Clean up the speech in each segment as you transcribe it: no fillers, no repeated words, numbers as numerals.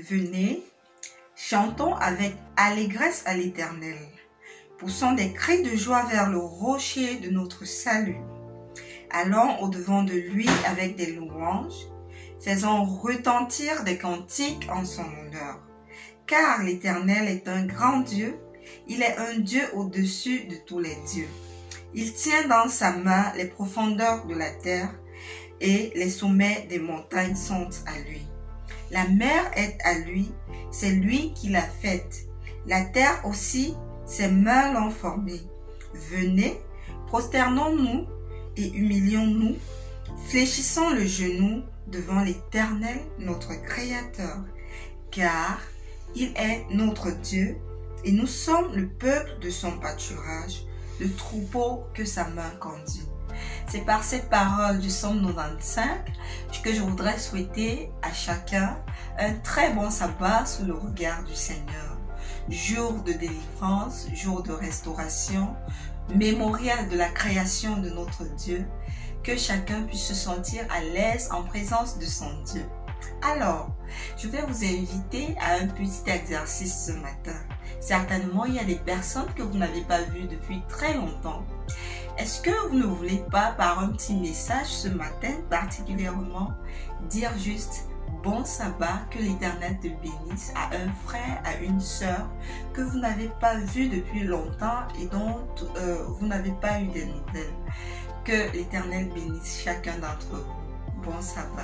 Venez, chantons avec allégresse à l'Éternel, poussons des cris de joie vers le rocher de notre salut. Allons au-devant de lui avec des louanges, faisons retentir des cantiques en son honneur. Car l'Éternel est un grand Dieu, il est un Dieu au-dessus de tous les dieux. Il tient dans sa main les profondeurs de la terre et les sommets des montagnes sont à lui. La mer est à lui, c'est lui qui l'a faite. La terre aussi, ses mains l'ont formée. Venez, prosternons-nous et humilions-nous, fléchissons le genou devant l'Éternel, notre Créateur, car il est notre Dieu et nous sommes le peuple de son pâturage, le troupeau que sa main conduit. C'est par cette parole du psaume 95 que je voudrais souhaiter à chacun un très bon sabbat sous le regard du Seigneur. Jour de délivrance, jour de restauration, mémorial de la création de notre Dieu, que chacun puisse se sentir à l'aise en présence de son Dieu. Alors, je vais vous inviter à un petit exercice ce matin. Certainement, il y a des personnes que vous n'avez pas vues depuis très longtemps. Est-ce que vous ne voulez pas, par un petit message ce matin particulièrement, dire juste « Bon sabbat, que l'Éternel te bénisse » à un frère, à une sœur que vous n'avez pas vu depuis longtemps et dont vous n'avez pas eu des nouvelles. Que l'Éternel bénisse chacun d'entre vous. Bon sabbat.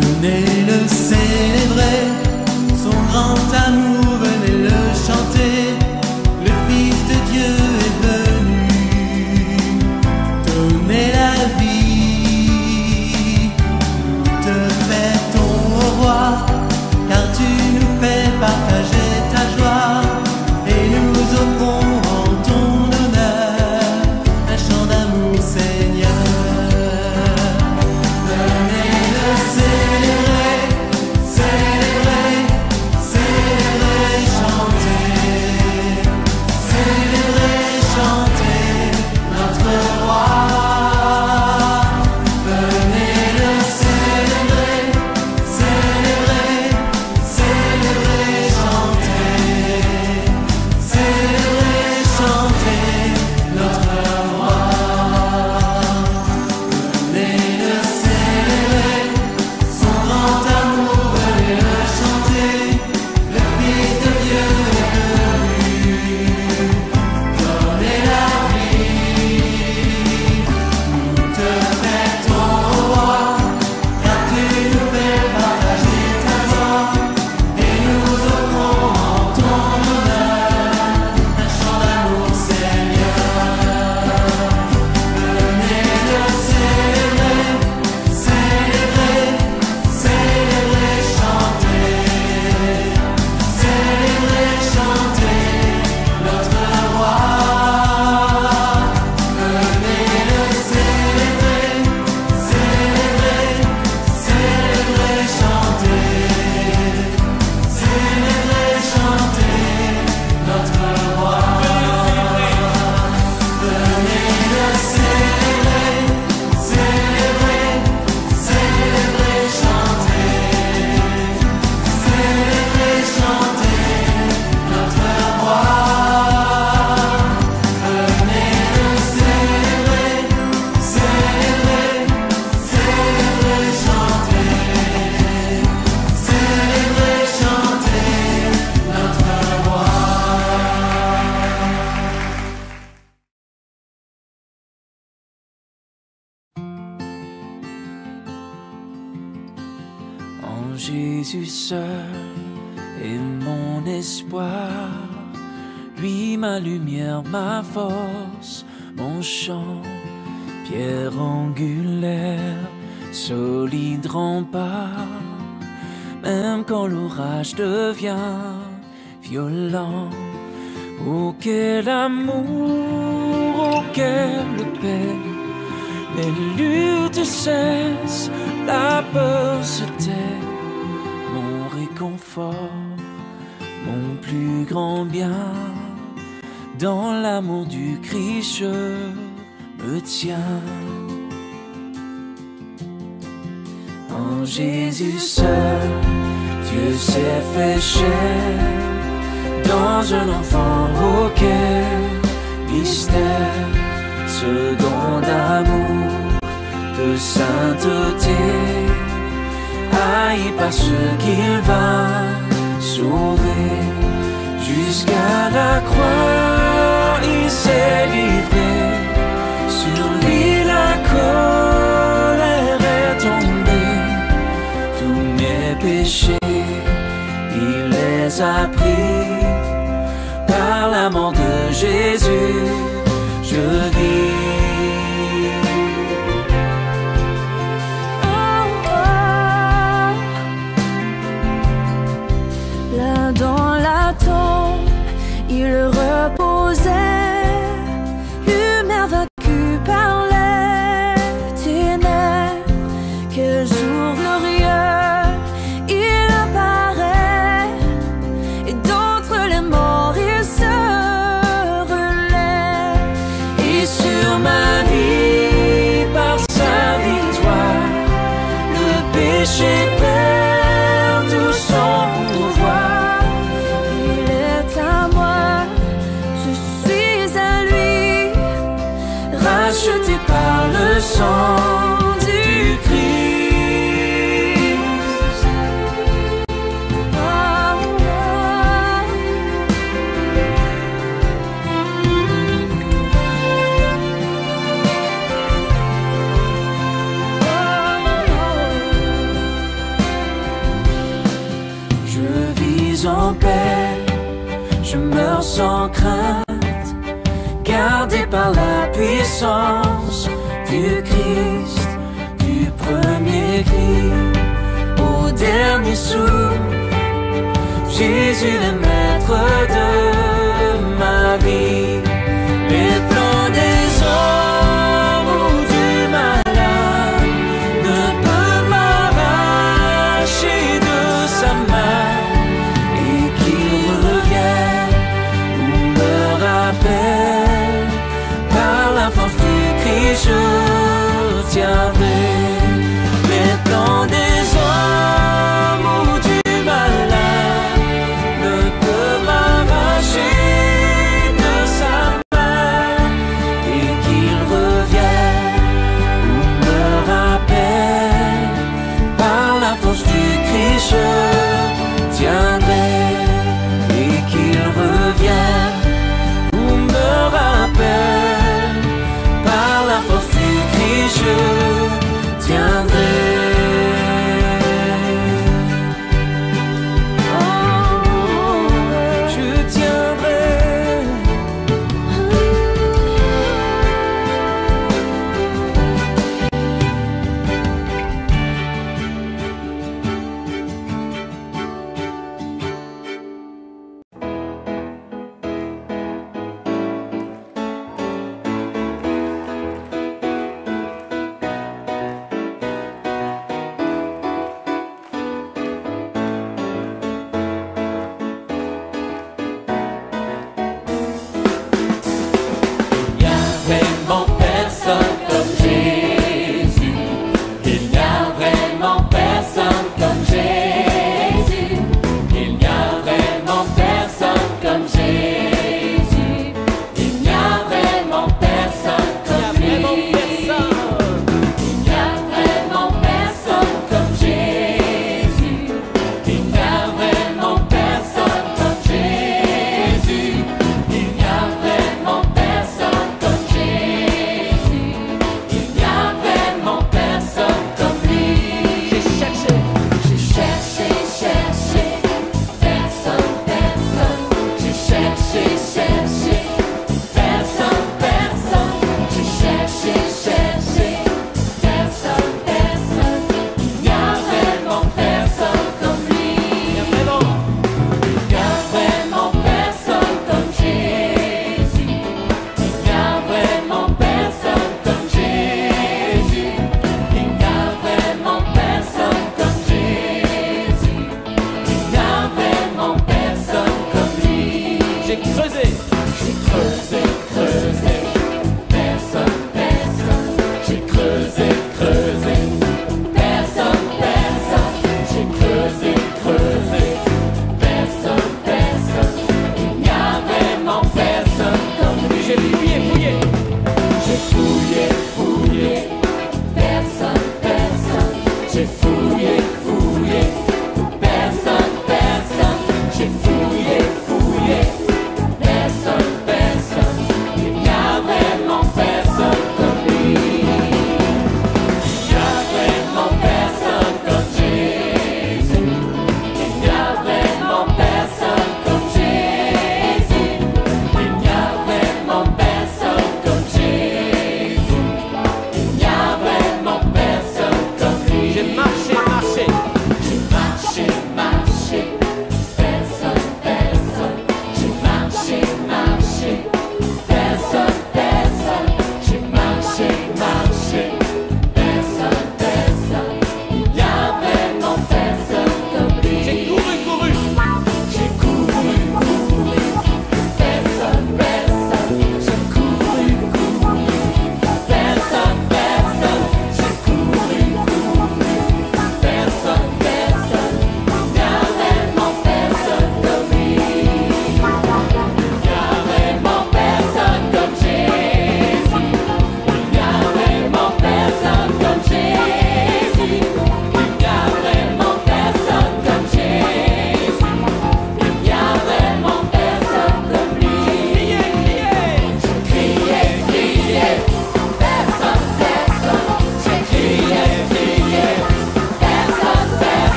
Venez le célébrer, son grand amour, venez le chanter. Le Fils de Dieu est venu donner la vie. Nous te fêtons au roi, car tu nous fais partager ta joie. Et nous offrons en ton honneur un chant d'amour, Seigneur. Jésus seul est mon espoir, lui ma lumière, ma force, mon chant, pierre angulaire, solide rempart. Même quand l'orage devient violent, oh quel amour, oh quelle paix, les luttes cessent, la peur se tait. Mon réconfort, mon plus grand bien. Dans l'amour du Christ, je me tiens. En Jésus seul, Dieu s'est fait chair. Dans un enfant au cœur, mystère, second d'amour, de sainteté, haï par ceux qu'il va sauver. Jusqu'à la croix, il s'est livré. Sur lui la colère est tombée. Tous mes péchés, il les a pris. Par la mort de Jésus, je vis. Oh, oh. Là dans la tombe, il reposait, lumière vaincue par les ténèbres. Quel jour glorieux, il apparaît, et d'entre les morts il se relève. Et sur ma vie, par sa victoire, le péché perd tout son pouvoir. Il est à moi, je suis à lui, racheté par le sang du Christ. Oh, Je vis en paix, je meurs sans crainte, gardé par la puissance du Christ, du premier cri au dernier souffle. Jésus le maître de ma vie. Les plans des hommes ou du malade ne peuvent m'arracher de sa main, et qu'il revienne ou me rappelle. Par la force du Christ, je tiendrai. Les plans des hommes ou du malade ne peuvent m'arracher de sa main, et qu'il revienne ou me rappelle. Par la force du Christ, je tiendrai. Et qu'il revienne ou me rappelle. Par la force du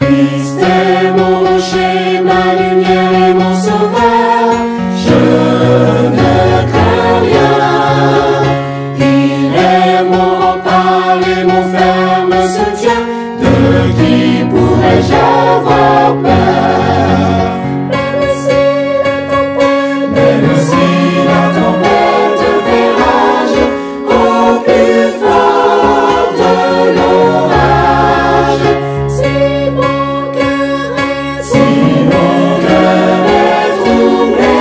Christ est mon rocher, ma lumière et mon sauveur, je ne crains rien. Il est mon rempart et mon ferme soutien, de qui pourrais-je avoir peur? Même si la tempête fait rage, au plus fort de l'orage, si mon cœur est troublé,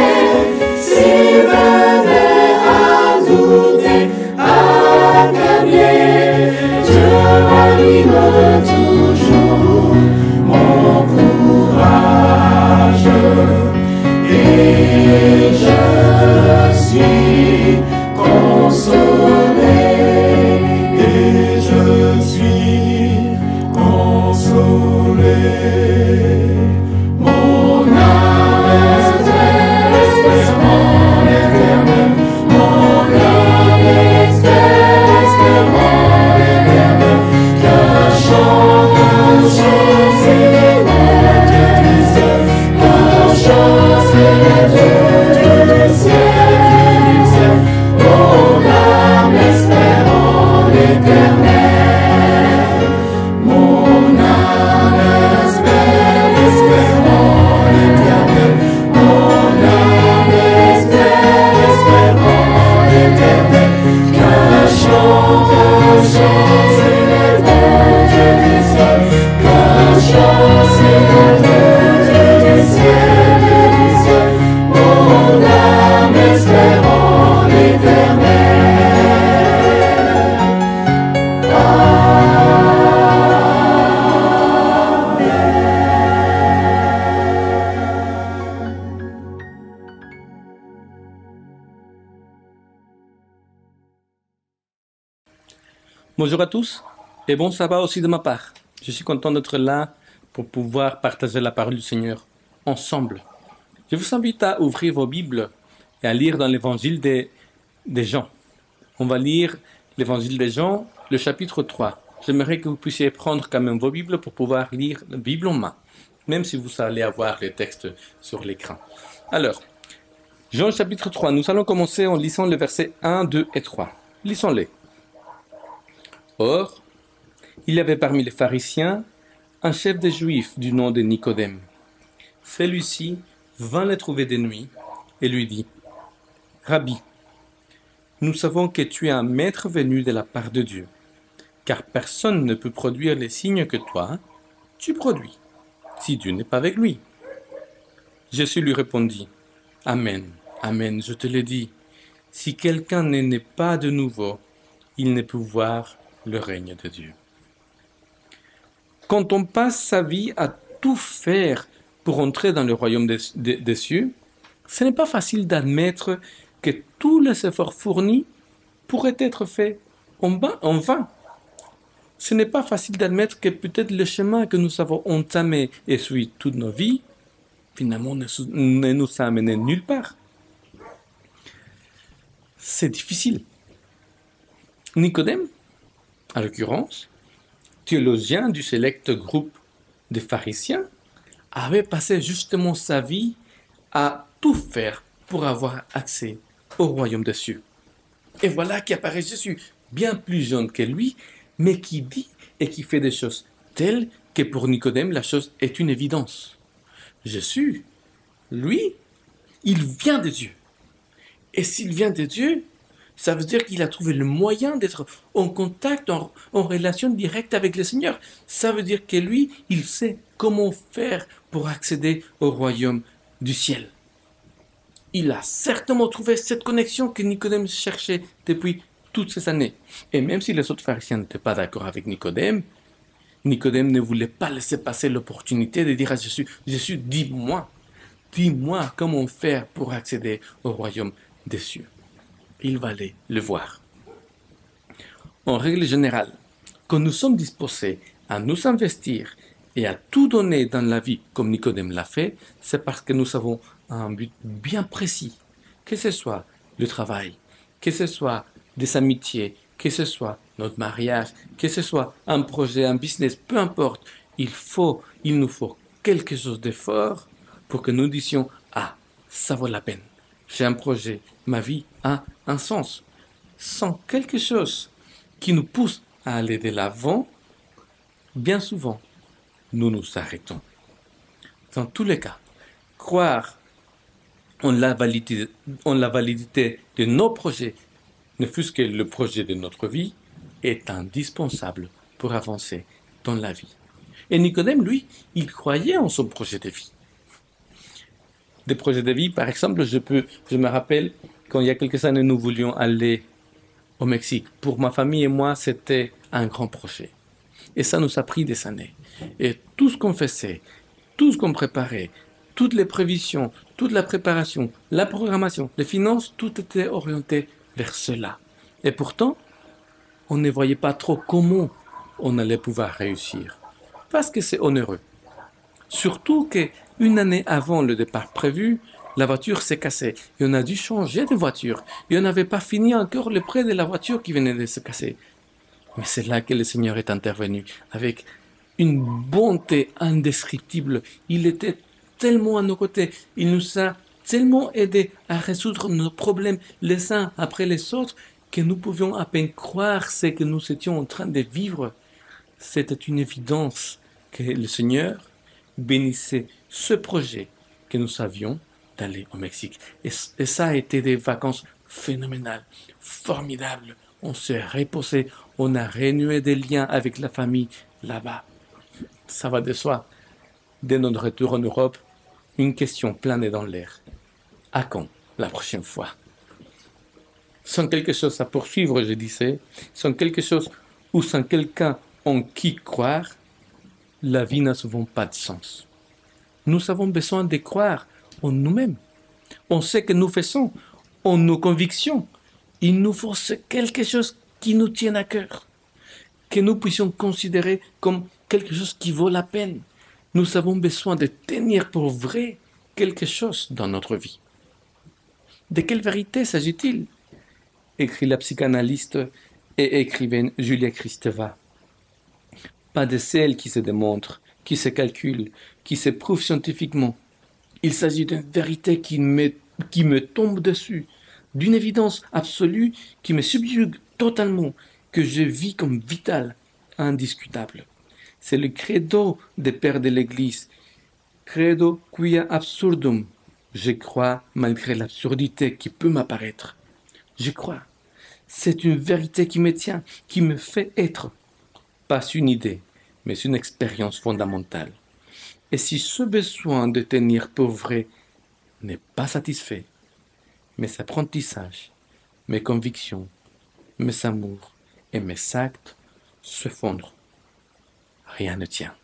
s'il venait à douter, accabler, Dieu ranime toujours mon courage. Et je suis consolé, et je suis consolé. Mon âme espère en l'Éternel, mon âme espère en l'Éternel, qu'un chant de Jésus mon Dieu du ciel, qu'un chant c'est le Dieu du ciel, mon âme espère en l'Éternel, mon âme espère en l'Éternel, mon âme espère en l'Éternel, qu'un chant c'est le Dieu du ciel, qu'un chant c'est le Dieu du ciel, mon âme espère en l'Éternel. Bonjour à tous et bon sabbat aussi de ma part. Je suis content d'être là pour pouvoir partager la parole du Seigneur ensemble. Je vous invite à ouvrir vos Bibles et à lire dans l'évangile des Jean. On va lire l'évangile des Jean, le chapitre 3. J'aimerais que vous puissiez prendre quand même vos Bibles pour pouvoir lire la Bible en main, même si vous allez avoir les textes sur l'écran. Alors, Jean chapitre 3, nous allons commencer en lisant les versets 1, 2 et 3. Lisons-les. Or, il y avait parmi les pharisiens un chef des Juifs du nom de Nicodème. Celui-ci vint le trouver de nuit et lui dit : « Rabbi, nous savons que tu es un maître venu de la part de Dieu, car personne ne peut produire les signes que toi, tu produis, si Dieu n'est pas avec lui. » Jésus lui répondit : « Amen, amen, je te le dis, si quelqu'un ne naît pas de nouveau, il ne peut voir le règne de Dieu. » Quand on passe sa vie à tout faire pour entrer dans le royaume des cieux, ce n'est pas facile d'admettre que tous les efforts fournis pourraient être faits en vain. Ce n'est pas facile d'admettre que peut-être le chemin que nous avons entamé et suivi toute nos vies, finalement ne nous a amené nulle part. C'est difficile. Nicodème, en l'occurrence, théologien du sélect groupe des pharisiens, avait passé justement sa vie à tout faire pour avoir accès au royaume des cieux. Et voilà qu'apparaît Jésus, bien plus jeune que lui, mais qui dit et qui fait des choses telles que pour Nicodème, la chose est une évidence. Jésus, lui, il vient de Dieu. Et s'il vient de Dieu, ça veut dire qu'il a trouvé le moyen d'être en contact, en relation directe avec le Seigneur. Ça veut dire que lui, il sait comment faire pour accéder au royaume du ciel. Il a certainement trouvé cette connexion que Nicodème cherchait depuis toutes ces années. Et même si les autres pharisiens n'étaient pas d'accord avec Nicodème, Nicodème ne voulait pas laisser passer l'opportunité de dire à Jésus, « Jésus, dis-moi comment faire pour accéder au royaume des cieux. » Il va aller le voir. En règle générale, quand nous sommes disposés à nous investir et à tout donner dans la vie comme Nicodème l'a fait, c'est parce que nous avons un but bien précis, que ce soit le travail, que ce soit des amitiés, que ce soit notre mariage, que ce soit un projet, un business, peu importe, il nous faut quelque chose de fort pour que nous disions « Ah, ça vaut la peine. J'ai un projet. Ma vie a un sens. » Sans quelque chose qui nous pousse à aller de l'avant, bien souvent, nous nous arrêtons. Dans tous les cas, croire en la validité de nos projets, ne fût-ce que le projet de notre vie, est indispensable pour avancer dans la vie. Et Nicodème, lui, il croyait en son projet de vie. Des projets de vie, par exemple, je me rappelle quand il y a quelques années, nous voulions aller au Mexique. Pour ma famille et moi, c'était un grand projet. Et ça nous a pris des années. Et tout ce qu'on faisait, tout ce qu'on préparait, toutes les prévisions, toute la préparation, la programmation, les finances, tout était orienté vers cela. Et pourtant, on ne voyait pas trop comment on allait pouvoir réussir. Parce que c'est onéreux. Surtout qu'une année avant le départ prévu, la voiture s'est cassée et on a dû changer de voiture. Et on n'avait pas fini encore le prêt de la voiture qui venait de se casser. Mais c'est là que le Seigneur est intervenu avec une bonté indescriptible. Il était tellement à nos côtés. Il nous a tellement aidés à résoudre nos problèmes les uns après les autres que nous pouvions à peine croire ce que nous étions en train de vivre. C'était une évidence que le Seigneur bénissait ce projet que nous avions d'aller au Mexique. Et ça a été des vacances phénoménales, formidables. On s'est reposé, on a renoué des liens avec la famille là-bas. Ça va de soi. Dès notre retour en Europe, une question planait dans l'air. À quand la prochaine fois? Sans quelque chose à poursuivre, je disais, sans quelque chose ou sans quelqu'un en qui croire, la vie n'a souvent pas de sens. Nous avons besoin de croire en nous-mêmes. On sait que nous faisons, en nos convictions. Il nous faut quelque chose qui nous tienne à cœur, que nous puissions considérer comme quelque chose qui vaut la peine. Nous avons besoin de tenir pour vrai quelque chose dans notre vie. De quelle vérité s'agit-il? Écrit la psychanalyste et écrivaine Julia Kristeva. Pas de celle qui se démontre, qui se calcule, qui se prouve scientifiquement. Il s'agit d'une vérité qui me tombe dessus, d'une évidence absolue qui me subjugue totalement, que je vis comme vitale, indiscutable. C'est le credo des pères de l'Église. Credo quia absurdum. Je crois malgré l'absurdité qui peut m'apparaître. Je crois. C'est une vérité qui me tient, qui me fait être. Pas une idée, mais une expérience fondamentale. Et si ce besoin de tenir pour vrai n'est pas satisfait, mes apprentissages, mes convictions, mes amours et mes actes se fondront. Rien ne tient.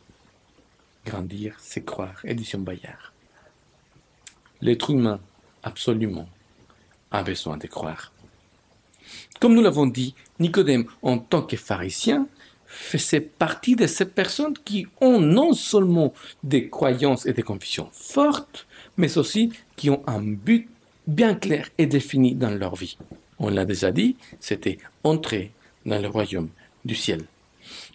Grandir, c'est croire. Édition Bayard. L'être humain, absolument, a besoin de croire. Comme nous l'avons dit, Nicodème, en tant que pharisien, faisait partie de ces personnes qui ont non seulement des croyances et des convictions fortes, mais aussi qui ont un but bien clair et défini dans leur vie. On l'a déjà dit, c'était entrer dans le royaume du ciel.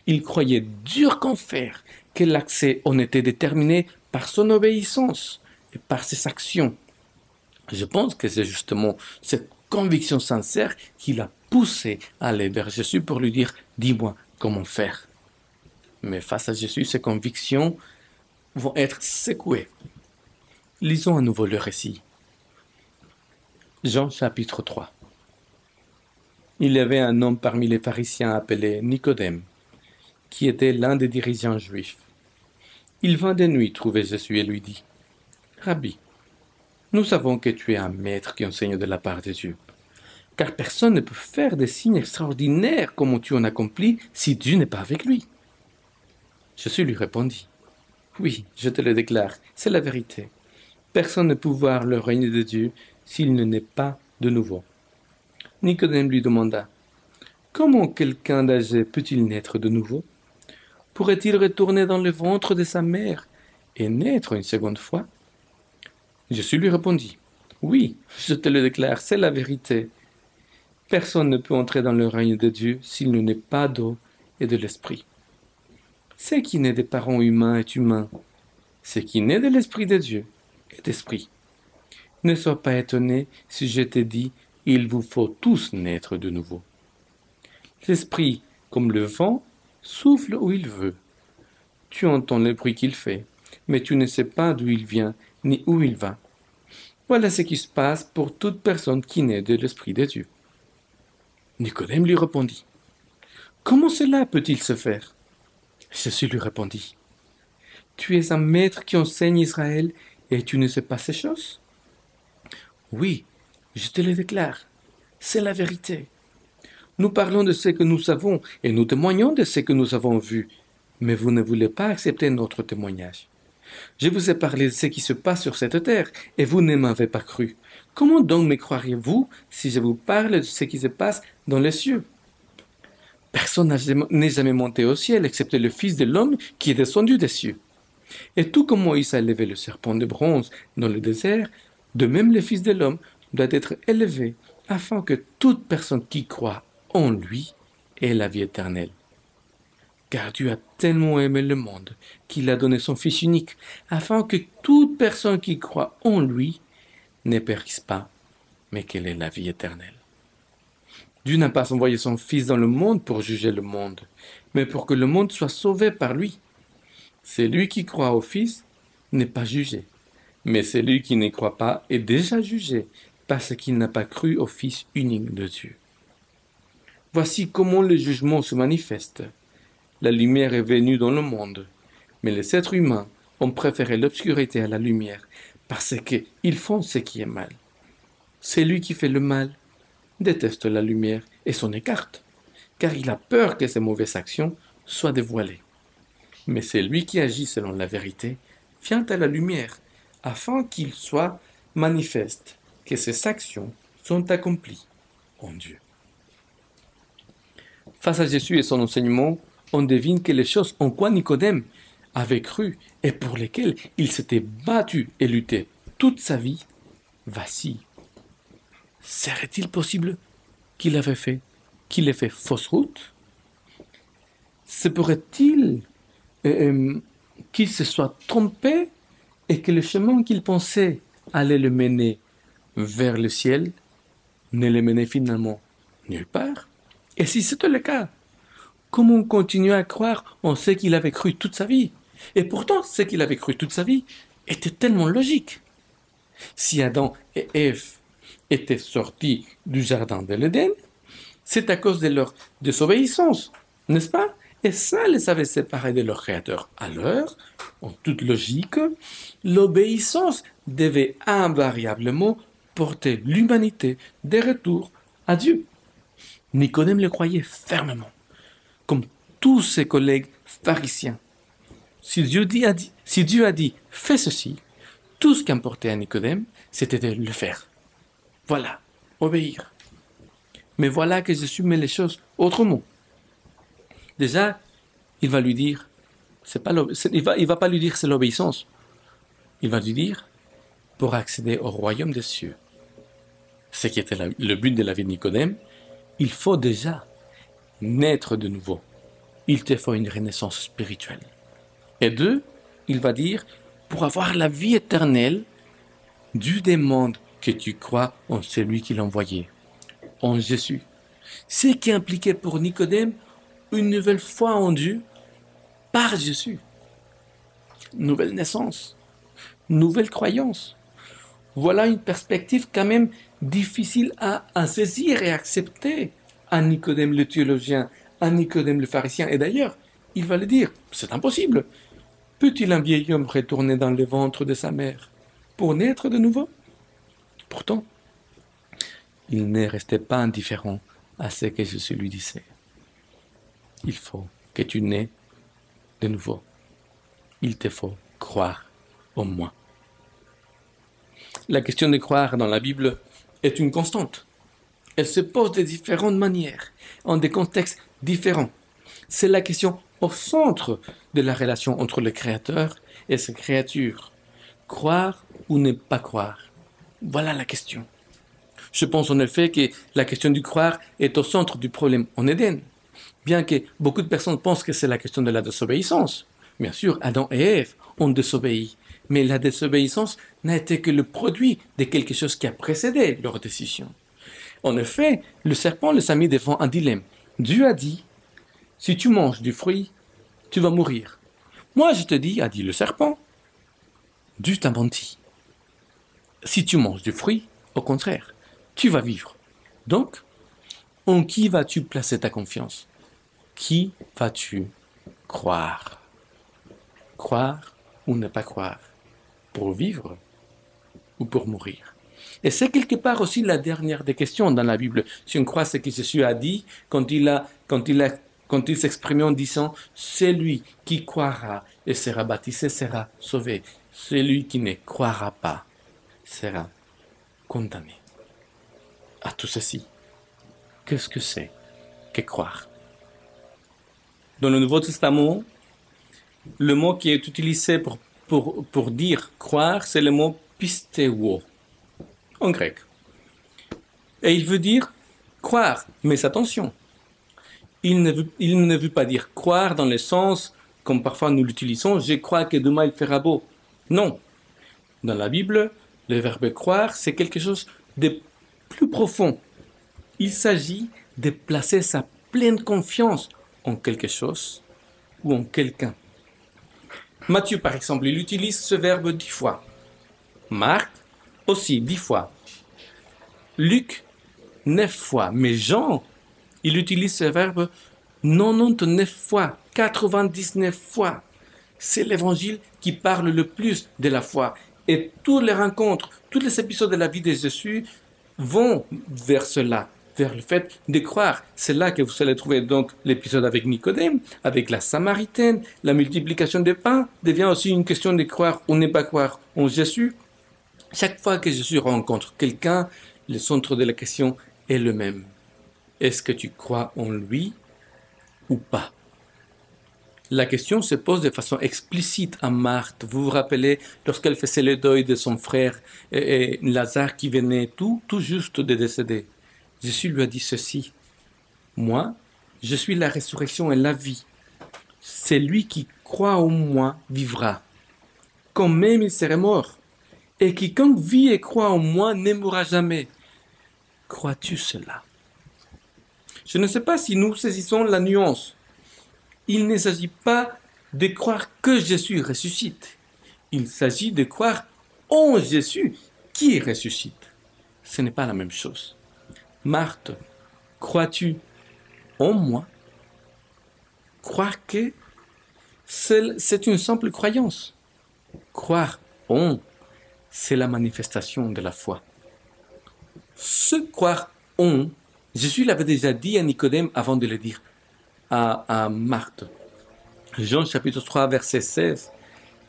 Il croyait dur comme fer que l'accès en était déterminé par son obéissance et par ses actions. Je pense que c'est justement cette conviction sincère qui l'a poussé à aller vers Jésus pour lui dire « Dis-moi comment faire ». Mais face à Jésus, ces convictions vont être secouées. Lisons à nouveau le récit. Jean chapitre 3. Il y avait un homme parmi les pharisiens appelé Nicodème, qui était l'un des dirigeants juifs. Il vint de nuit trouver Jésus et lui dit « Rabbi, nous savons que tu es un maître qui enseigne de la part de Dieu, car personne ne peut faire des signes extraordinaires comme tu en accomplis si Dieu n'est pas avec lui. » Jésus lui répondit « Oui, je te le déclare, c'est la vérité. Personne ne peut voir le règne de Dieu s'il ne naît pas de nouveau. » Nicodème lui demanda « Comment quelqu'un d'âgé peut-il naître de nouveau? Pourrait-il retourner dans le ventre de sa mère et naître une seconde fois? » Jésus lui répondit « Oui, je te le déclare, c'est la vérité. Personne ne peut entrer dans le règne de Dieu s'il ne naît pas d'eau et de l'esprit. Ce qui naît des parents humains est humain. Ce qui naît de l'Esprit de Dieu est esprit. Ne sois pas étonné si je te dis, il vous faut tous naître de nouveau. L'Esprit, comme le vent, souffle où il veut. Tu entends le bruit qu'il fait, mais tu ne sais pas d'où il vient ni où il va. Voilà ce qui se passe pour toute personne qui naît de l'Esprit de Dieu. Nicodème lui répondit, « Comment cela peut-il se faire ?» Jésus lui répondit, « Tu es un maître qui enseigne Israël et tu ne sais pas ces choses ?» Oui, je te le déclare, c'est la vérité. Nous parlons de ce que nous savons et nous témoignons de ce que nous avons vu, mais vous ne voulez pas accepter notre témoignage. Je vous ai parlé de ce qui se passe sur cette terre et vous ne m'avez pas cru. Comment donc me croiriez-vous si je vous parle de ce qui se passe dans les cieux? Personne n'est jamais monté au ciel excepté le Fils de l'homme qui est descendu des cieux. Et tout comme Moïse a élevé le serpent de bronze dans le désert, de même le Fils de l'homme doit être élevé afin que toute personne qui croit en lui ait la vie éternelle. Car Dieu a tellement aimé le monde qu'il a donné son Fils unique, afin que toute personne qui croit en lui ne périsse pas, mais qu'elle ait la vie éternelle. Dieu n'a pas envoyé son Fils dans le monde pour juger le monde, mais pour que le monde soit sauvé par lui. Celui qui croit au Fils n'est pas jugé, mais celui qui ne croit pas est déjà jugé, parce qu'il n'a pas cru au Fils unique de Dieu. Voici comment le jugement se manifeste. La lumière est venue dans le monde, mais les êtres humains ont préféré l'obscurité à la lumière, parce qu'ils font ce qui est mal. Celui qui fait le mal déteste la lumière et s'en écarte, car il a peur que ses mauvaises actions soient dévoilées. Mais celui qui agit selon la vérité vient à la lumière, afin qu'il soit manifeste que ses actions sont accomplies en Dieu. Face à Jésus et son enseignement, on devine que les choses en quoi Nicodème avait cru et pour lesquelles il s'était battu et lutté toute sa vie vacillent. Serait-il possible qu'il ait fait fausse route? Se pourrait-il qu'il se soit trompé et que le chemin qu'il pensait allait le mener vers le ciel ne le menait finalement nulle part? Et si c'était le cas, comment continuer à croire en ce qu'il avait cru toute sa vie? Et pourtant, ce qu'il avait cru toute sa vie était tellement logique. Si Adam et Ève étaient sortis du jardin de l'Éden, c'est à cause de leur désobéissance, n'est-ce pas? Et ça les avait séparés de leur Créateur. Alors, en toute logique, l'obéissance devait invariablement porter l'humanité de retour à Dieu. Nicodème le croyait fermement, comme tous ses collègues pharisiens. Si Dieu a dit « fais ceci », tout ce qu'importait à Nicodème, c'était de le faire. Voilà, obéir. Mais voilà que Jésus met les choses autrement. Déjà, il va lui dire, il va pas lui dire c'est l'obéissance. Il va lui dire, pour accéder au royaume des cieux, ce qui était le but de la vie de Nicodème, il faut déjà naître de nouveau. Il te faut une renaissance spirituelle. Et deux, il va dire, pour avoir la vie éternelle, Dieu demande que tu crois en celui qui l'a envoyé, en Jésus. Ce qui impliquait pour Nicodème une nouvelle foi en Dieu par Jésus. Nouvelle naissance, nouvelle croyance. Voilà une perspective quand même difficile à saisir et accepter à Nicodème le théologien, à Nicodème le pharisien. Et d'ailleurs, il va le dire, c'est impossible. Peut-il un vieil homme retourner dans le ventre de sa mère pour naître de nouveau? Pourtant, il ne restait pas indifférent à ce que Jésus lui disait. Il faut que tu naies de nouveau. Il te faut croire en moi. La question de croire dans la Bible est une constante. Elle se pose de différentes manières, en des contextes différents. C'est la question au centre de la relation entre le Créateur et sa créature. Croire ou ne pas croire? Voilà la question. Je pense en effet que la question du croire est au centre du problème en Éden. Bien que beaucoup de personnes pensent que c'est la question de la désobéissance. Bien sûr, Adam et Ève ont désobéi. Mais la désobéissance n'a été que le produit de quelque chose qui a précédé leur décision. En effet, le serpent les a mis devant un dilemme. Dieu a dit, si tu manges du fruit, tu vas mourir. Moi, je te dis, a dit le serpent, Dieu t'a menti. Si tu manges du fruit, au contraire, tu vas vivre. Donc, en qui vas-tu placer ta confiance? Qui vas-tu croire? Croire ou ne pas croire? Pour vivre ou pour mourir? Et c'est quelque part aussi la dernière des questions dans la Bible. Si on croit ce que Jésus a dit quand il s'exprimait en disant « Celui qui croira et sera baptisé sera sauvé. Celui qui ne croira pas sera condamné. » À tout ceci, qu'est-ce que c'est que croire? Dans le Nouveau Testament, le mot qui est utilisé pour dire croire, c'est le mot pistéo, en grec. Et il veut dire croire, mais attention, il ne veut pas dire croire dans le sens, comme parfois nous l'utilisons, je crois que demain il fera beau. Non. Dans la Bible, le verbe croire, c'est quelque chose de plus profond. Il s'agit de placer sa pleine confiance en quelque chose ou en quelqu'un. Matthieu, par exemple, il utilise ce verbe 10 fois. Marc aussi 10 fois. Luc 9 fois. Mais Jean, il utilise ce verbe 99 fois, 99 fois. C'est l'évangile qui parle le plus de la foi. Et toutes les rencontres, tous les épisodes de la vie de Jésus vont vers cela, vers le fait de croire. C'est là que vous allez trouver donc l'épisode avec Nicodème, avec la Samaritaine, la multiplication des pains devient aussi une question de croire ou ne pas croire en Jésus. Chaque fois que Jésus rencontre quelqu'un, le centre de la question est le même. Est-ce que tu crois en lui ou pas? La question se pose de façon explicite à Marthe. Vous vous rappelez, lorsqu'elle faisait le deuil de son frère et Lazare qui venait tout juste de décéder. Jésus lui a dit ceci. Moi, je suis la résurrection et la vie. Celui qui croit en moi vivra, quand même il serait mort. Et quiconque vit et croit en moi ne mourra jamais. Crois-tu cela? Je ne sais pas si nous saisissons la nuance. Il ne s'agit pas de croire que Jésus ressuscite. Il s'agit de croire en Jésus qui ressuscite. Ce n'est pas la même chose. Marthe, crois-tu en moi? Croire que c'est une simple croyance. Croire en, c'est la manifestation de la foi. Ce croire en, Jésus l'avait déjà dit à Nicodème avant de le dire à Marthe. Jean chapitre 3 verset 16.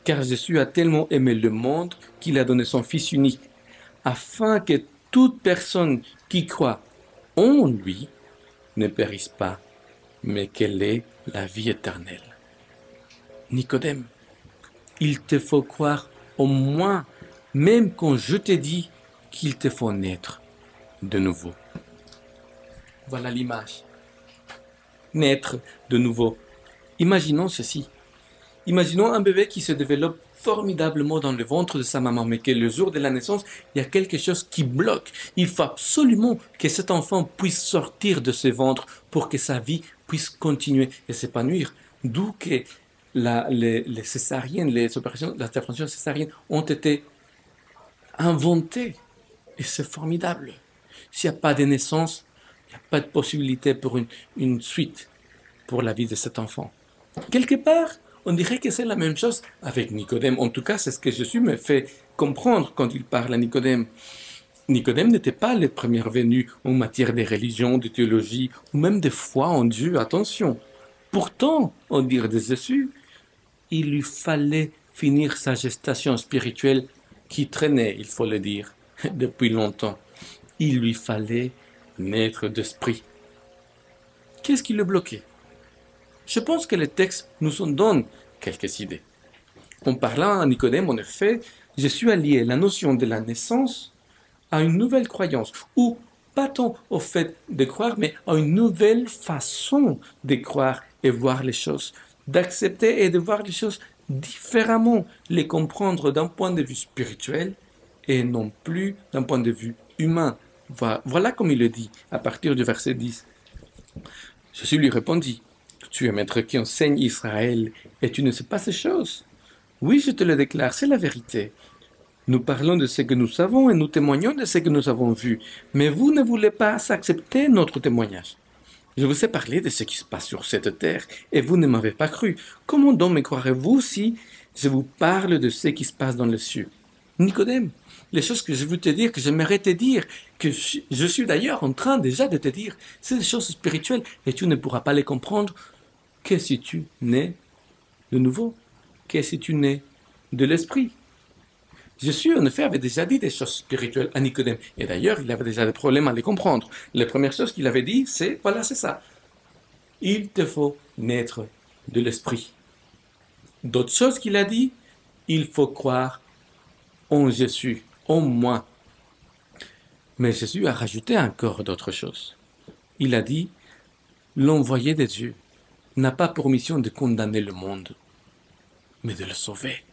Car Jésus a tellement aimé le monde qu'il a donné son Fils unique, afin que toute personne qui croit en lui ne périsse pas, mais qu'elle ait la vie éternelle. Nicodème, il te faut croire au moins, même quand je t'ai dit qu'il te faut naître de nouveau. Voilà l'image. Naître de nouveau. Imaginons ceci. Imaginons un bébé qui se développe formidablement dans le ventre de sa maman, mais que le jour de la naissance, il y a quelque chose qui bloque. Il faut absolument que cet enfant puisse sortir de ce ventre pour que sa vie puisse continuer et s'épanouir. D'où que les césariennes, les opérations d'intervention césarienne ont été inventées. Et c'est formidable. S'il n'y a pas de naissance, il n'y a pas de possibilité pour une suite pour la vie de cet enfant. Quelque part, on dirait que c'est la même chose avec Nicodème. En tout cas, c'est ce que Jésus me fait comprendre quand il parle à Nicodème. Nicodème n'était pas le premier venu en matière de religion, de théologie ou même de foi en Dieu. Attention. Pourtant, au dire de Jésus, il lui fallait finir sa gestation spirituelle qui traînait, il faut le dire, depuis longtemps. Il lui fallait naître d'esprit. Qu'est-ce qui le bloquait? Je pense que le texte nous en donne quelques idées. En parlant à Nicodème, en effet, Jésus a lié la notion de la naissance à une nouvelle croyance ou pas tant au fait de croire, mais à une nouvelle façon de croire et voir les choses, d'accepter et de voir les choses différemment, les comprendre d'un point de vue spirituel et non plus d'un point de vue humain. Voilà comme il le dit à partir du verset 10. Jésus lui répondit, tu es maître qui enseigne Israël et tu ne sais pas ces choses. Oui, je te le déclare, c'est la vérité. Nous parlons de ce que nous savons et nous témoignons de ce que nous avons vu, mais vous ne voulez pas accepter notre témoignage. Je vous ai parlé de ce qui se passe sur cette terre et vous ne m'avez pas cru. Comment donc me croirez-vous si je vous parle de ce qui se passe dans les cieux? Nicodème, les choses que je veux te dire, que j'aimerais te dire, que je suis d'ailleurs en train déjà de te dire, c'est des choses spirituelles et tu ne pourras pas les comprendre que si tu nais de nouveau, que si tu nais de l'esprit. Jésus, en effet, avait déjà dit des choses spirituelles à Nicodème. Et d'ailleurs, il avait déjà des problèmes à les comprendre. La première chose qu'il avait dit, c'est ça. Il te faut naître de l'esprit. D'autres choses qu'il a dit, il faut croire en Jésus, en moi. Mais Jésus a rajouté encore d'autres choses. Il a dit, l'envoyé de Dieu n'a pas pour mission de condamner le monde, mais de le sauver.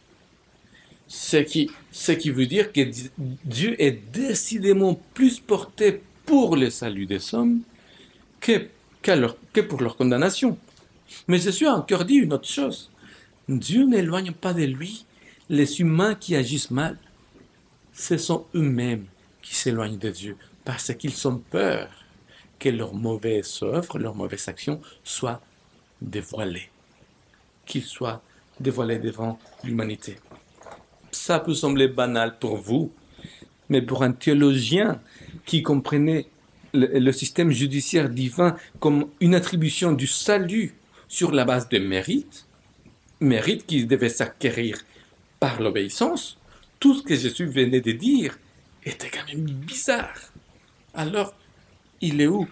Ce qui veut dire que Dieu est décidément plus porté pour le salut des hommes que pour leur condamnation. Mais Jésus a encore dit une autre chose. Dieu n'éloigne pas de lui les humains qui agissent mal. Ce sont eux-mêmes qui s'éloignent de Dieu parce qu'ils ont peur que leurs mauvaises œuvres, leurs mauvaises actions soient dévoilées. Qu'ils soient dévoilés devant l'humanité. Ça peut sembler banal pour vous, mais pour un théologien qui comprenait le système judiciaire divin comme une attribution du salut sur la base de mérite qui devait s'acquérir par l'obéissance, tout ce que Jésus venait de dire était quand même bizarre. Alors, il est où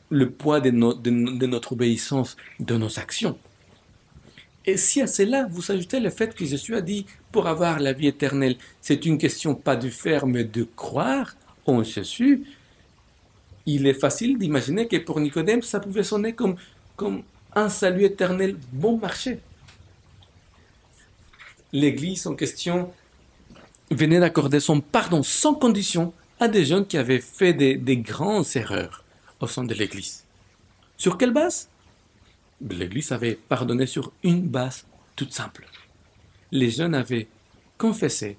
le poids de notre obéissance, de nos actions? Et si à cela, vous ajoutez le fait que Jésus a dit, pour avoir la vie éternelle, c'est une question pas de faire, mais de croire en Jésus, il est facile d'imaginer que pour Nicodème, ça pouvait sonner comme un salut éternel bon marché. L'Église en question venait d'accorder son pardon sans condition à des jeunes qui avaient fait des grandes erreurs au sein de l'Église. Sur quelle base? L'Église avait pardonné sur une base toute simple. Les jeunes avaient confessé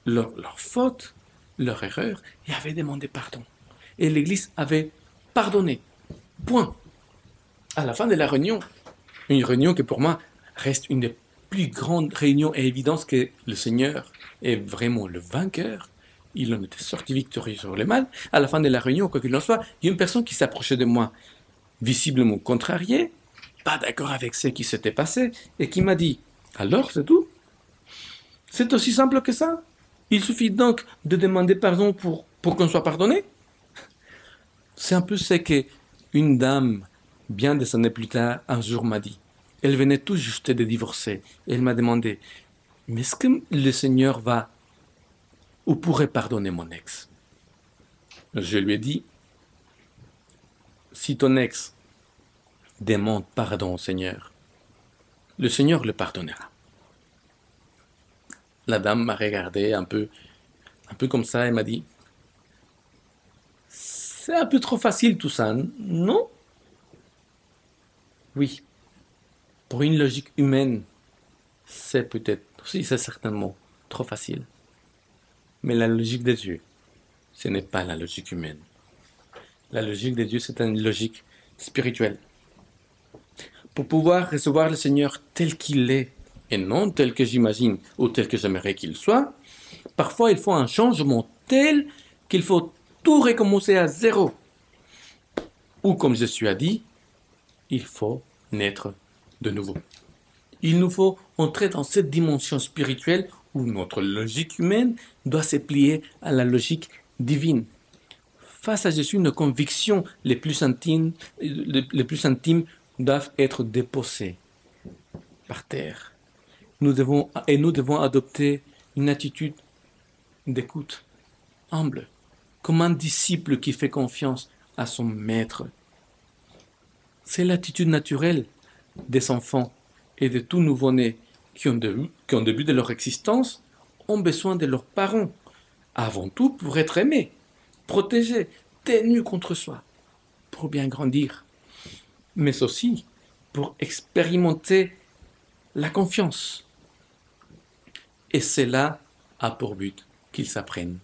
leur faute, leur erreur, et avaient demandé pardon. Et l'Église avait pardonné. Point. À la fin de la réunion, une réunion qui pour moi reste une des plus grandes réunions et évidences que le Seigneur est vraiment le vainqueur, il en était sorti victorieux sur le mal. À la fin de la réunion, quoi qu'il en soit, il y a une personne qui s'approchait de moi, visiblement contrariée, pas d'accord avec ce qui s'était passé, et qui m'a dit « Alors, c'est tout? C'est aussi simple que ça? Il suffit donc de demander pardon pour qu'on soit pardonné ?» C'est un peu ce qu'une dame, bien des années plus tard, un jour m'a dit. Elle venait tout juste de divorcer, et elle m'a demandé « Mais est-ce que le Seigneur va ou pourrait pardonner mon ex ?» Je lui ai dit « Si ton ex demande pardon au Seigneur, le Seigneur le pardonnera. » La dame m'a regardé un peu comme ça et m'a dit « C'est un peu trop facile tout ça, non ?» Oui, pour une logique humaine, c'est peut-être, si c'est certainement trop facile. Mais la logique de Dieu, ce n'est pas la logique humaine. La logique de Dieu, c'est une logique spirituelle. Pour pouvoir recevoir le Seigneur tel qu'il est, et non tel que j'imagine ou tel que j'aimerais qu'il soit, parfois il faut un changement tel qu'il faut tout recommencer à zéro. Ou comme Jésus a dit, il faut naître de nouveau. Il nous faut entrer dans cette dimension spirituelle où notre logique humaine doit se plier à la logique divine. Face à Jésus, nos convictions les plus intimes doivent être déposées par terre. Nous devons adopter une attitude d'écoute humble, comme un disciple qui fait confiance à son maître. C'est l'attitude naturelle des enfants et de tout nouveau-né qui, au début de leur existence, ont besoin de leurs parents, avant tout pour être aimés, protégés, tenus contre soi, pour bien grandir, mais aussi pour expérimenter la confiance. Et cela a pour but qu'ils apprennent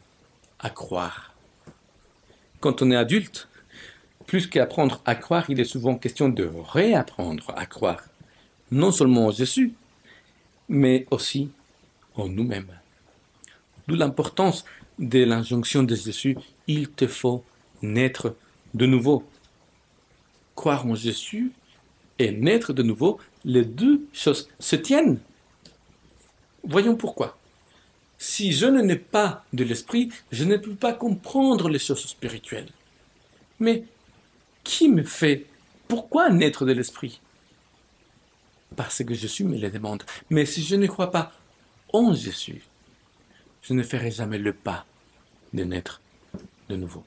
à croire. Quand on est adulte, plus qu'apprendre à croire, il est souvent question de réapprendre à croire, non seulement en Jésus, mais aussi en nous-mêmes. D'où l'importance de l'injonction de Jésus, il te faut naître de nouveau. Croire en Jésus et naître de nouveau, les deux choses se tiennent. Voyons pourquoi. Si je ne n'ai pas de l'esprit, je ne peux pas comprendre les choses spirituelles. Mais qui me fait? Pourquoi naître de l'esprit? Parce que Jésus me le demande. Mais si je ne crois pas en Jésus, je ne ferai jamais le pas de naître de nouveau.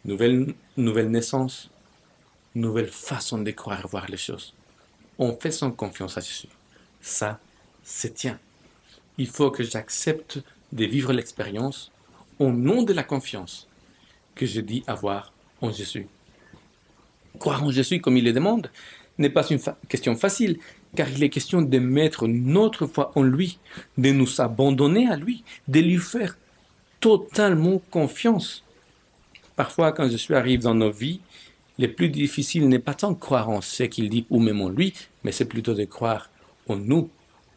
Nouvelle naissance, nouvelle façon de croire et voir les choses. En faisant confiance à Jésus. Ça se tient. Il faut que j'accepte de vivre l'expérience au nom de la confiance que je dis avoir en Jésus. Croire en Jésus comme il le demande n'est pas une question facile, car il est question de mettre notre foi en lui, de nous abandonner à lui, de lui faire totalement confiance. Parfois, quand Jésus arrive dans nos vies, le plus difficile n'est pas tant de croire en ce qu'il dit ou même en lui, mais c'est plutôt de croire en nous,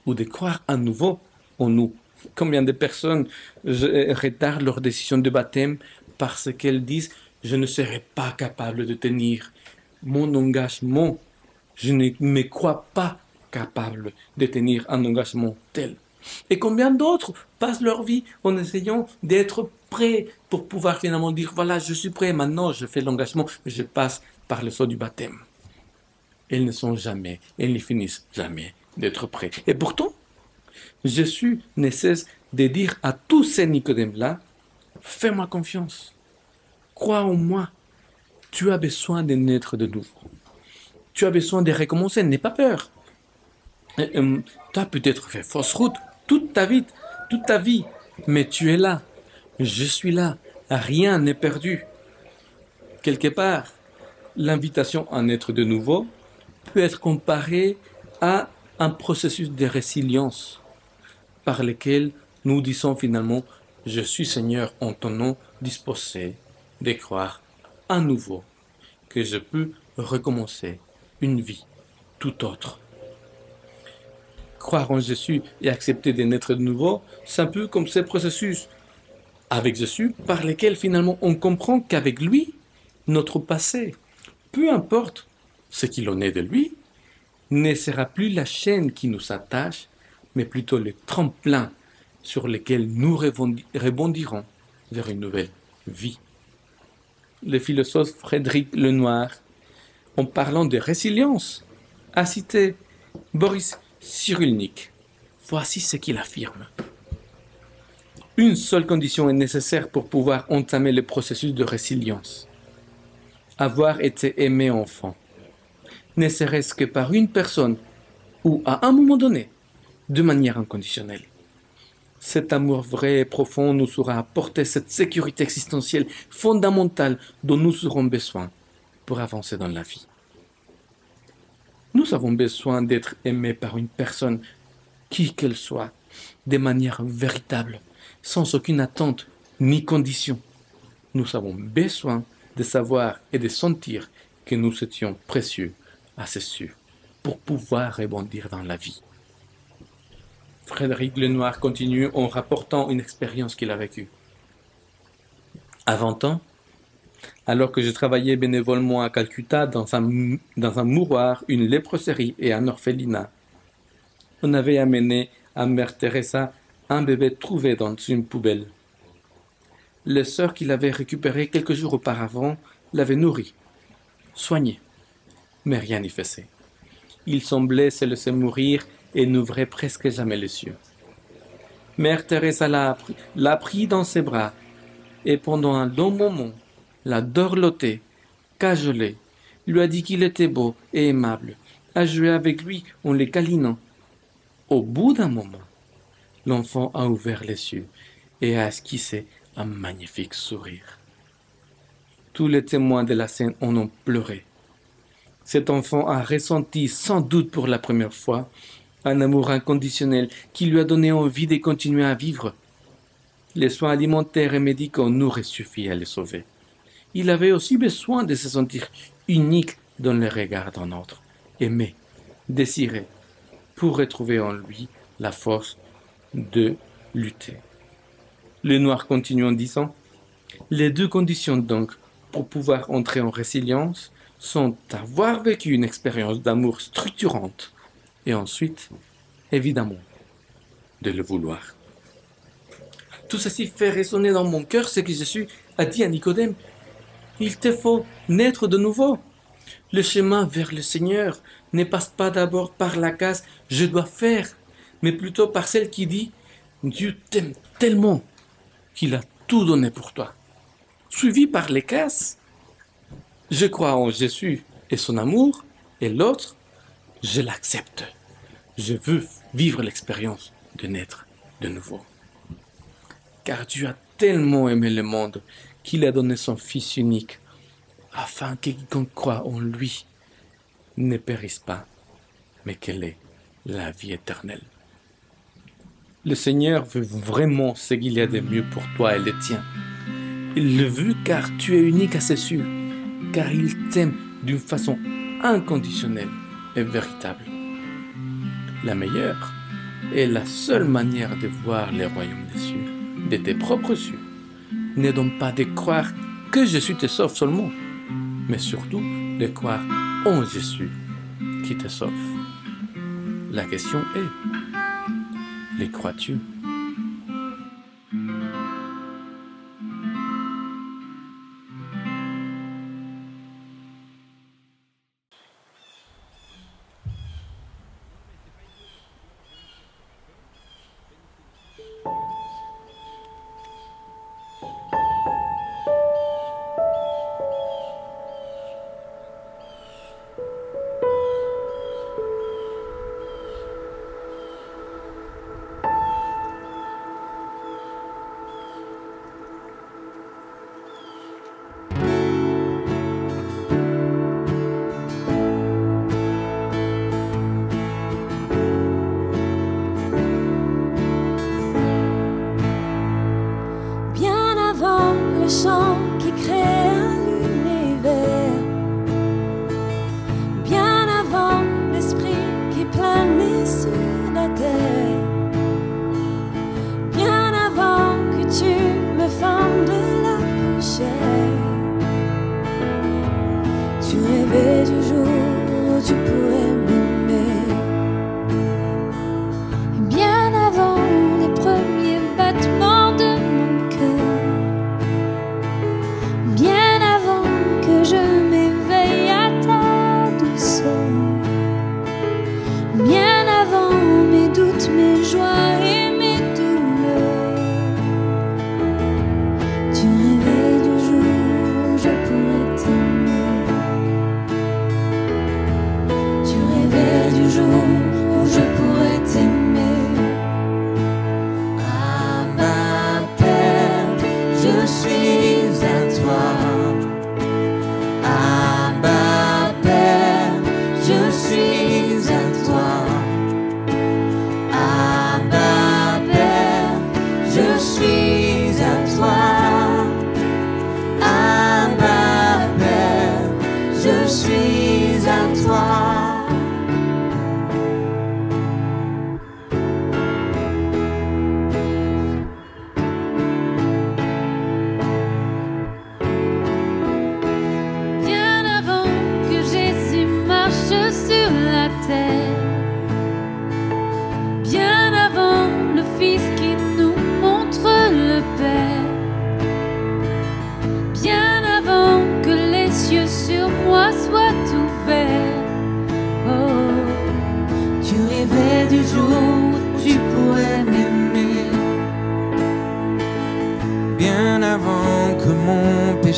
ou de croire à nouveau en nous. Combien de personnes retardent leur décision de baptême parce qu'elles disent « je ne serai pas capable de tenir mon engagement, je ne me crois pas capable de tenir un engagement tel ». Et combien d'autres passent leur vie en essayant d'être prêts pour pouvoir finalement dire « voilà, je suis prêt, maintenant je fais l'engagement, je passe par le saut du baptême ». Elles ne finissent jamais d'être prêts. Et pourtant, Jésus ne cesse de dire à tous ces Nicodèmes-là, fais-moi confiance, crois en moi, tu as besoin de naître de nouveau. Tu as besoin de recommencer, n'aie pas peur. Tu as peut-être fait fausse route toute ta vie, mais tu es là, je suis là, rien n'est perdu. Quelque part, l'invitation à naître de nouveau peut être comparée à un processus de résilience par lequel nous disons finalement « Je suis Seigneur en ton nom disposé de croire à nouveau que je peux recommencer une vie tout autre. » Croire en Jésus et accepter de naître de nouveau, c'est un peu comme ce processus avec Jésus par lequel finalement on comprend qu'avec lui, notre passé, peu importe ce qu'il en est de lui, ne sera plus la chaîne qui nous attache, mais plutôt le tremplin sur lequel nous rebondirons vers une nouvelle vie. Le philosophe Frédéric Lenoir, en parlant de résilience, a cité Boris Cyrulnik. Voici ce qu'il affirme. Une seule condition est nécessaire pour pouvoir entamer le processus de résilience. Avoir été aimé enfant, ne serait-ce que par une personne ou à un moment donné, de manière inconditionnelle. Cet amour vrai et profond nous aura apporté cette sécurité existentielle fondamentale dont nous aurons besoin pour avancer dans la vie. Nous avons besoin d'être aimés par une personne, qui qu'elle soit, de manière véritable, sans aucune attente ni condition. Nous avons besoin de savoir et de sentir que nous étions précieux à ses yeux pour pouvoir rebondir dans la vie. Frédéric Lenoir continue en rapportant une expérience qu'il a vécue. À 20 ans, alors que je travaillais bénévolement à Calcutta dans un mouroir, une léproserie et un orphelinat, on avait amené à Mère Teresa un bébé trouvé dans une poubelle. Les sœurs qui l'avaient récupéré quelques jours auparavant l'avaient nourri, soigné, mais rien n'y faisait. Il semblait se laisser mourir et n'ouvrait presque jamais les yeux. Mère Teresa l'a pris dans ses bras et pendant un long moment l'a dorloté, cajolé, lui a dit qu'il était beau et aimable, a joué avec lui en les câlinant. Au bout d'un moment, l'enfant a ouvert les yeux et a esquissé un magnifique sourire. Tous les témoins de la scène en ont pleuré. Cet enfant a ressenti, sans doute pour la première fois, un amour inconditionnel qui lui a donné envie de continuer à vivre. Les soins alimentaires et médicaux n'auraient suffi à le sauver. Il avait aussi besoin de se sentir unique dans le regard d'un autre, aimé, désiré, pour retrouver en lui la force de lutter. Le noir continue en disant « Les deux conditions donc pour pouvoir entrer en résilience sont d'avoir vécu une expérience d'amour structurante et ensuite, évidemment, de le vouloir. » Tout ceci fait résonner dans mon cœur ce que Jésus a dit à Nicodème. Il te faut naître de nouveau. Le chemin vers le Seigneur ne passe pas d'abord par la case « je dois faire », mais plutôt par celle qui dit « Dieu t'aime tellement qu'il a tout donné pour toi ». Suivi par les cases « je crois en Jésus et son amour » et l'autre « je l'accepte. Je veux vivre l'expérience de naître de nouveau. » Car Dieu a tellement aimé le monde qu'il a donné son Fils unique, afin que quiconque croit en lui ne périsse pas, mais qu'elle ait la vie éternelle. Le Seigneur veut vraiment ce qu'il y a de mieux pour toi et les tiens. Il le veut car tu es unique à ses yeux, car il t'aime d'une façon inconditionnelle et véritable. La meilleure et la seule manière de voir les royaumes des cieux, de tes propres yeux, n'est donc pas de croire que Jésus te sauve seulement, mais surtout de croire en Jésus qui te sauve. La question est, les crois-tu? Le chant qui crée un univers, bien avant l'esprit qui planait sur la terre, bien avant que tu me fendes la poussière. Tu rêvais du jour où tu pourrais m'aimer, bien avant les premiers battements de mon cœur. Bien avant que je m'éveille à ta douceur, bien avant mes doutes, mes joies et mes douleurs. Tu rêvais du jour où je pourrais t'aimer. Tu rêvais du jour où je pourrais t'aimer. Abba Père, je suis à toi. Abba Père, je suis à toi. Abba Père, je suis à toi. Abba Père, je suis à toi. Bien avant que Jésus marche sur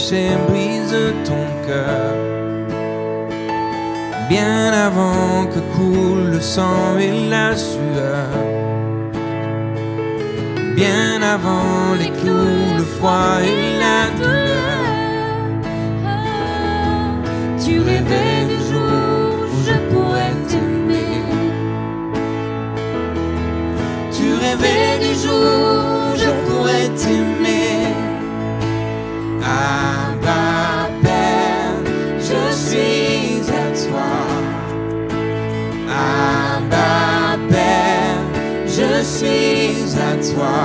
péché brise ton cœur. Bien avant que coule le sang et la sueur, bien avant les clous, le froid et la douleur. Tu rêvais du jour où je pourrais t'aimer. Tu rêvais du jour où je pourrais t'aimer. Abba Père, je suis à toi. Abba Père, je suis à toi.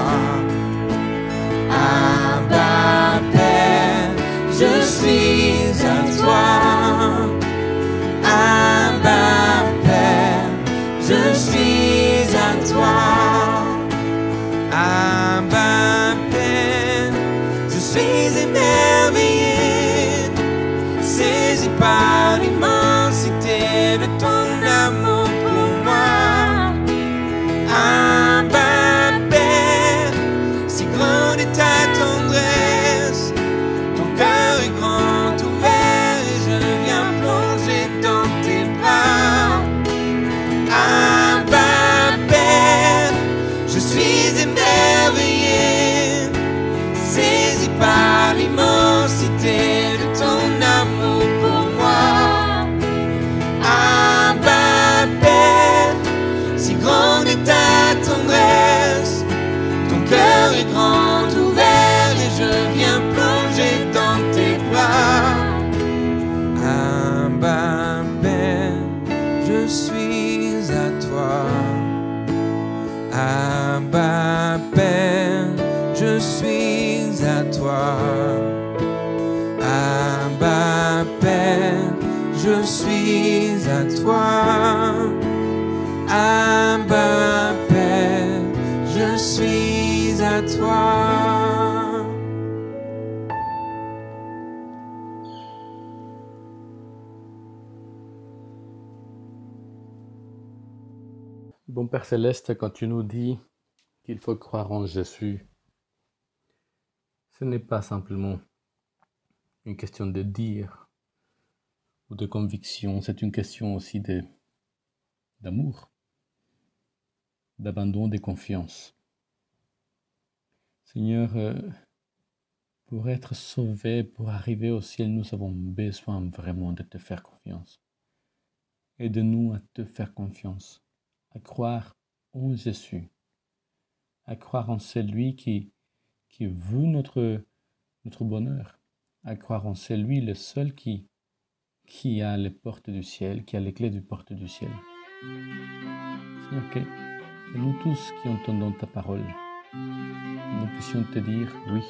Abba Père, je suis à toi. Abba Père, je suis à toi. Abba Père, je suis émerveillé, saisi par l'immensité de ton amour pour moi. Abba Père, si grande est ta tendresse, ton cœur est grand ouvert et je viens plonger dans tes bras. Abba Père, je suis émerveillé, saisi par l'immensité de ton amour pour moi. Abba Père, si grande est ta tendresse, ton cœur est grand ouvert et je viens plonger dans tes bras. Abba Père, je suis à toi. Abba Père, je suis à toi. Abba Père, je suis à toi. Abba Père, je suis à toi. Bon Père Céleste, quand tu nous dis qu'il faut croire en Jésus, ce n'est pas simplement une question de dire ou de conviction, c'est une question aussi d'amour, d'abandon, de confiance. Seigneur, pour être sauvés, pour arriver au ciel, nous avons besoin vraiment de te faire confiance. Aide-nous à te faire confiance, à croire en Jésus, à croire en celui qui veut notre bonheur, à croire en celui le seul qui a les portes du ciel, qui a les clés du porte du ciel. Seigneur, que nous tous qui entendons ta parole, nous puissions te dire oui,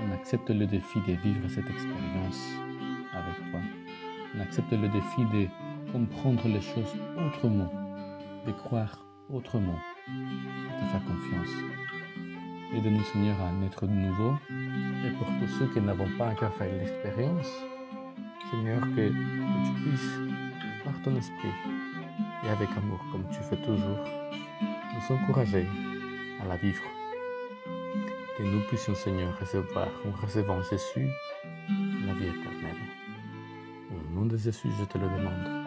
on accepte le défi de vivre cette expérience avec toi. On accepte le défi de comprendre les choses autrement, de croire autrement, de te faire confiance. Aide-nous, Seigneur, à naître de nouveau. Et pour tous ceux qui n'avons pas encore fait l'expérience, Seigneur, que tu puisses, par ton esprit et avec amour, comme tu fais toujours, nous encourager à la vivre. Que nous puissions, Seigneur, recevoir, en recevant Jésus, la vie éternelle. Au nom de Jésus, je te le demande.